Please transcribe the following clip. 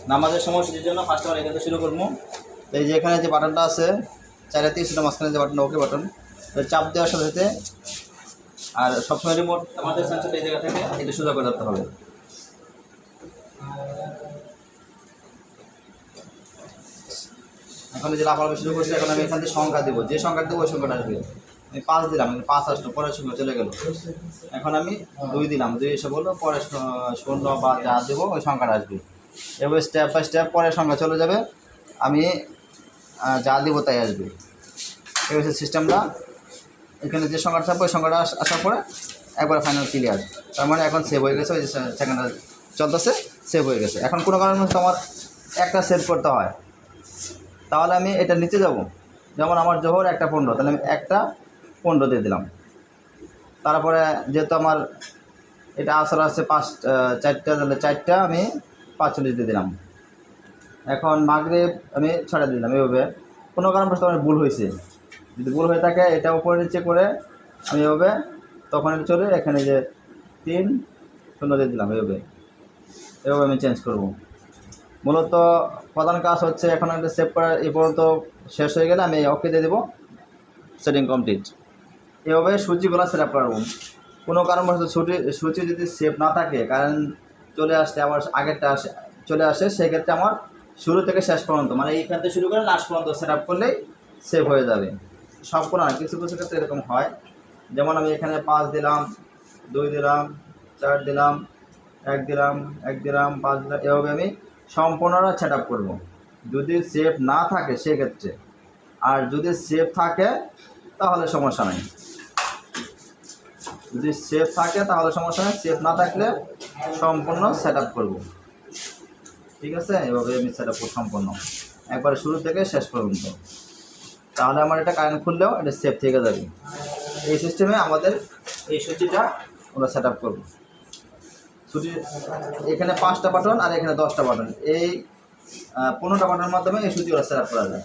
নামাজের সময়সূচির জন্য ফার্স্ট আমরা এখান থেকে শুরু করবো। এই যে এখানে যে বাটনটা আছে 4-3 সেটা মাঝখানে যে বাটনটা ওকে বাটন, চাপ দেওয়ার সাথে সাথে আর সবসময় রিমোট আমাদের সেন্সরটা এই জায়গা থেকে এটা সোজা করে ধরতে হবে। এখন যে লাফালাফি শুরু করছে, এখন আমি এখান থেকে সংখ্যা দেবো, যে সংখ্যা দেবো ওই সংখ্যাটা আসবে। আমি 5 দিলাম, 5 আসলো, পরের সংখ্যা চলে গেল। এখন আমি 2 দিলাম, 2 এসে বললো, পরে 0 বা যা দেবো ওই সংখ্যাটা আসবে। এবার স্টেপ বাই স্টেপ পরের সংখ্যা চলে যাবে, আমি যা দেবো তাই আসবে। এই হচ্ছে সিস্টেমটা। এখানে যে সংখ্যাটা থাকবে ওই সংখ্যাটা আসার পরে একবার ফাইনাল ক্লিয়ার। তার মানে এখন সেভ হয়ে গেছে, ওই যে সেকেন্ডটা চলতেছে, সেভ হয়ে গেছে। এখন কোনো কারণে আমার একটা সেভ করতে হয়, তাহলে আমি এটা নিচে যাব। যেমন আমার জোহর 1:15, তাহলে আমি 1:15 দিয়ে দিলাম। তারপরে যেহেতু আমার এটা আসর আছে 4টা, তাহলে 4টা আমি 45 দিয়ে দিলাম। এখন মাগরিব আমি 6টা দিয়ে দিলাম। এইভাবে কোনো কারণবশত আমার ভুল হয়েছে, যদি ভুল হয়ে থাকে এটা উপরে নিচে করে আমি এভাবে তখন এটা চলে এখানে যে 3-0 দিয়ে দিলাম। এভাবে আমি চেঞ্জ করব। মূলত প্রধান কাজ হচ্ছে এখন একটা সেভ করা এই পর্যন্ত শেষ হয়ে গেলে আমি ওকে দিয়ে দেবো, সেটিং কমপ্লিট। এভাবে সূচিগুলো সেট আপ করব। কোনো কারণবশত সূচি যদি সেভ না থাকে, কারণ চলে আসলে আমার আগেরটা চলে আসে, সেক্ষেত্রে আমার শুরু থেকে শেষ পর্যন্ত, মানে এইখান থেকে শুরু করে লাস্ট পর্যন্ত সেট আপ করলেই সেভ হয়ে যাবে। সবগুলো না, কিছু কিছু ক্ষেত্রে এরকম হয়। যেমন আমি এখানে 5 দিলাম, 2 দিলাম, 4 দিলাম, 1 দিলাম, 1 দিলাম, 5 দিলাম, এভাবে আমি সম্পূর্ণটা সেট আপ করবো যদি সেভ না থাকে সেক্ষেত্রে। আর যদি সেভ থাকে তাহলে সমস্যা নেই, যদি সেভ থাকে তাহলে সমস্যা নেই, সেভ না থাকলে সম্পূর্ণ সেট আপ করবো। ঠিক আছে, এভাবে আমি সেট আপ করব সম্পূর্ণ একবারে শুরু থেকে শেষ পর্যন্ত। তাহলে আমার এটা কারেন্ট খুললেও এটা সেভ থেকে যাবে। এই সিস্টেমে আমাদের এই সূচিটা আমরা সেট আপ করবো। সূচি এখানে 5টা বাটন আর এখানে 10টা বাটন, এই 15টা বাটনের মাধ্যমে এই সূচি ওরা সেট আপ করা যায়।